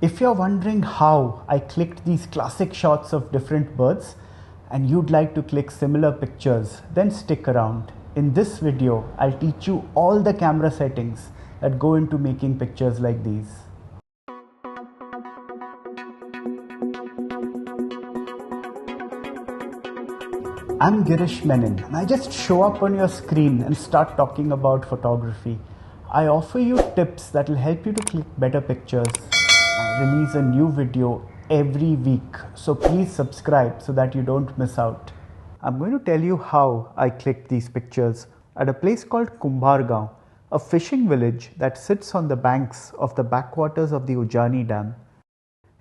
If you're wondering how I clicked these classic shots of different birds and you'd like to click similar pictures, then stick around. In this video, I'll teach you all the camera settings that go into making pictures like these. I'm Girish Menon and I just show up on your screen and start talking about photography. I offer you tips that will help you to click better pictures. I release a new video every week, so please subscribe so that you don't miss out. I'm going to tell you how I clicked these pictures at a place called Kumbhargaon, a fishing village that sits on the banks of the backwaters of the Ujjani Dam.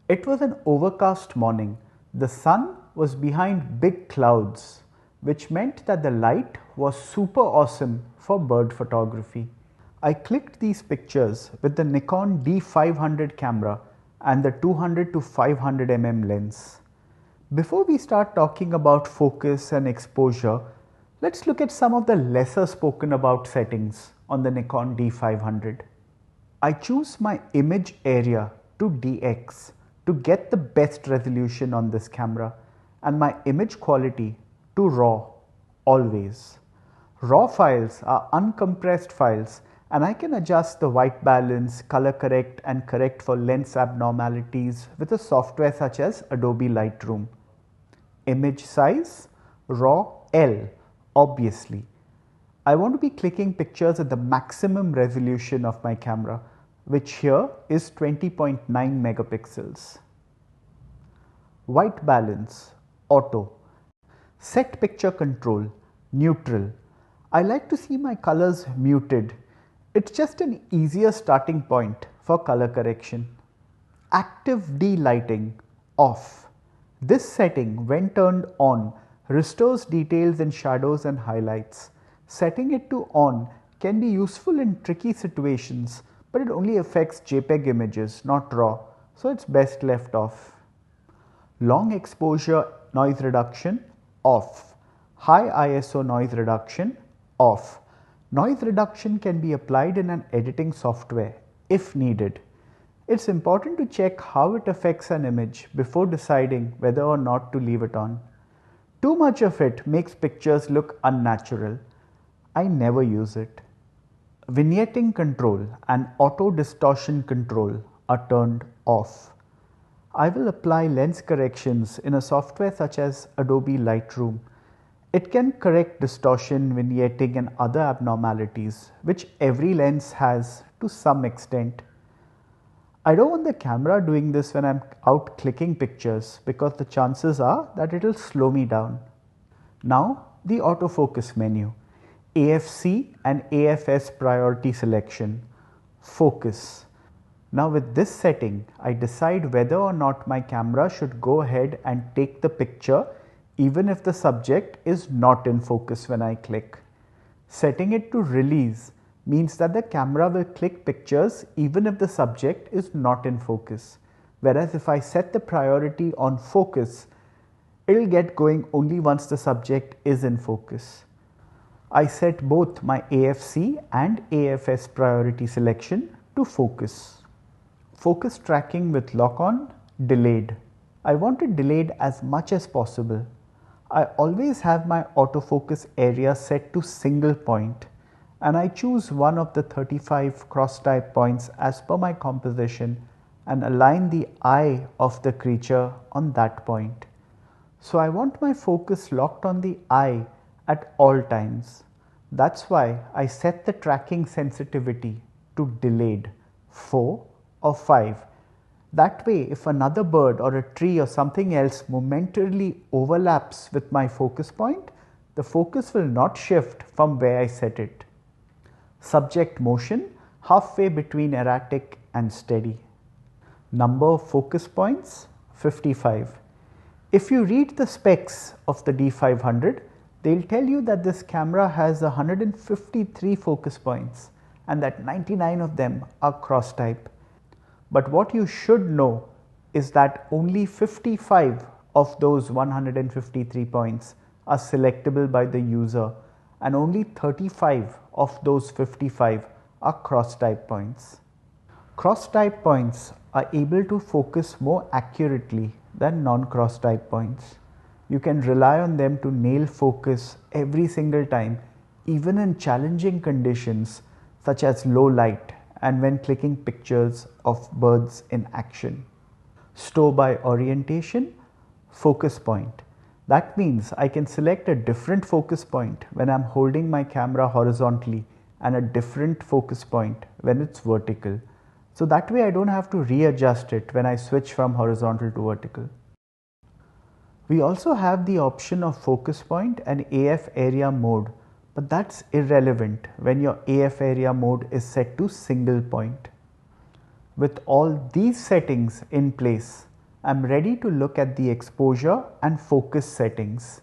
It was an overcast morning. The sun was behind big clouds, which meant that the light was super awesome for bird photography. I clicked these pictures with the Nikon D500 camera and the 200 to 500 mm lens. Before we start talking about focus and exposure, let's look at some of the lesser spoken about settings on the Nikon D500. I choose my image area to DX to get the best resolution on this camera, and my image quality to RAW always. RAW files are uncompressed files, and I can adjust the white balance, color correct and correct for lens abnormalities with a software such as Adobe Lightroom. Image size, RAW L, obviously. I want to be clicking pictures at the maximum resolution of my camera, which here is 20.9 megapixels. White balance, auto. Set picture control, neutral. I like to see my colors muted. It's just an easier starting point for color correction. Active de-lighting, off. This setting, when turned on, restores details in shadows and highlights. Setting it to on can be useful in tricky situations, but it only affects JPEG images, not RAW, so it's best left off. Long exposure noise reduction, off. High ISO noise reduction, off. Noise reduction can be applied in an editing software if needed. It's important to check how it affects an image before deciding whether or not to leave it on. Too much of it makes pictures look unnatural. I never use it. Vignetting control and auto distortion control are turned off. I will apply lens corrections in a software such as Adobe Lightroom. It can correct distortion, vignetting and other abnormalities, which every lens has to some extent. I don't want the camera doing this when I'm out clicking pictures because the chances are that it will slow me down. Now the autofocus menu, AFC and AFS priority selection, focus. Now with this setting, I decide whether or not my camera should go ahead and take the picture even if the subject is not in focus when I click. Setting it to release means that the camera will click pictures even if the subject is not in focus. Whereas if I set the priority on focus, it will get going only once the subject is in focus. I set both my AFC and AFS priority selection to focus. Focus tracking with lock-on, delayed. I want it delayed as much as possible. I always have my autofocus area set to single point, and I choose one of the 35 cross type points as per my composition and align the eye of the creature on that point. So I want my focus locked on the eye at all times. That's why I set the tracking sensitivity to delayed 4 or 5. That way, if another bird or a tree or something else momentarily overlaps with my focus point, the focus will not shift from where I set it. Subject motion, halfway between erratic and steady. Number of focus points, 55. If you read the specs of the D500, they'll tell you that this camera has 153 focus points and that 99 of them are cross type. But what you should know is that only 55 of those 153 points are selectable by the user, and only 35 of those 55 are cross type points. Cross type points are able to focus more accurately than non-cross type points. You can rely on them to nail focus every single time, even in challenging conditions such as low light and when clicking pictures of birds in action. Stow by orientation, focus point. That means I can select a different focus point when I'm holding my camera horizontally and a different focus point when it's vertical. So that way I don't have to readjust it when I switch from horizontal to vertical. We also have the option of focus point and AF area mode, but that's irrelevant when your AF area mode is set to single point. With all these settings in place, I'm ready to look at the exposure and focus settings.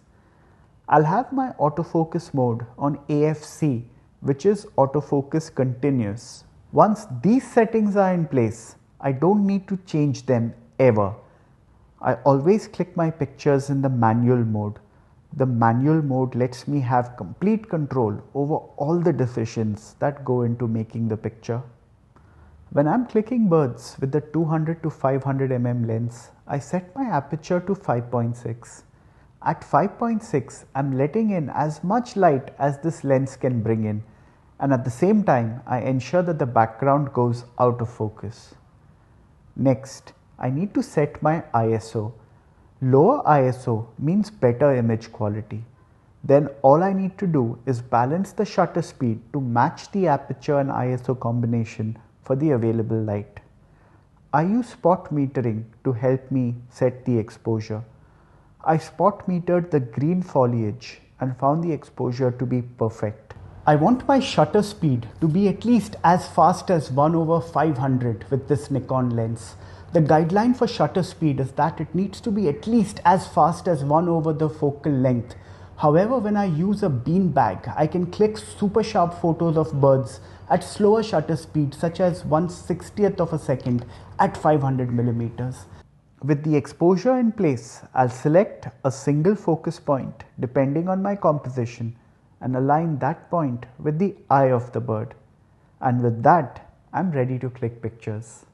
I'll have my autofocus mode on AFC, which is autofocus continuous. Once these settings are in place, I don't need to change them ever. I always click my pictures in the manual mode. The manual mode lets me have complete control over all the decisions that go into making the picture. When I'm clicking birds with the 200 to 500 mm lens, I set my aperture to 5.6. At 5.6, I'm letting in as much light as this lens can bring in, and at the same time, I ensure that the background goes out of focus. Next, I need to set my ISO. Lower ISO means better image quality. Then all I need to do is balance the shutter speed to match the aperture and ISO combination for the available light. I use spot metering to help me set the exposure. I spot metered the green foliage and found the exposure to be perfect. I want my shutter speed to be at least as fast as 1/500 with this Nikon lens. The guideline for shutter speed is that it needs to be at least as fast as 1 over the focal length. However, when I use a beanbag, I can click super sharp photos of birds at slower shutter speed such as 1/60th of a second at 500 millimeters. With the exposure in place, I'll select a single focus point depending on my composition and align that point with the eye of the bird. And with that, I'm ready to click pictures.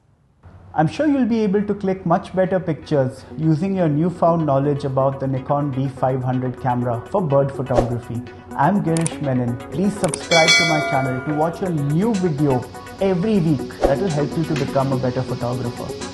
I'm sure you'll be able to click much better pictures using your newfound knowledge about the Nikon D500 camera for bird photography. I'm Girish Menon. Please subscribe to my channel to watch a new video every week that will help you to become a better photographer.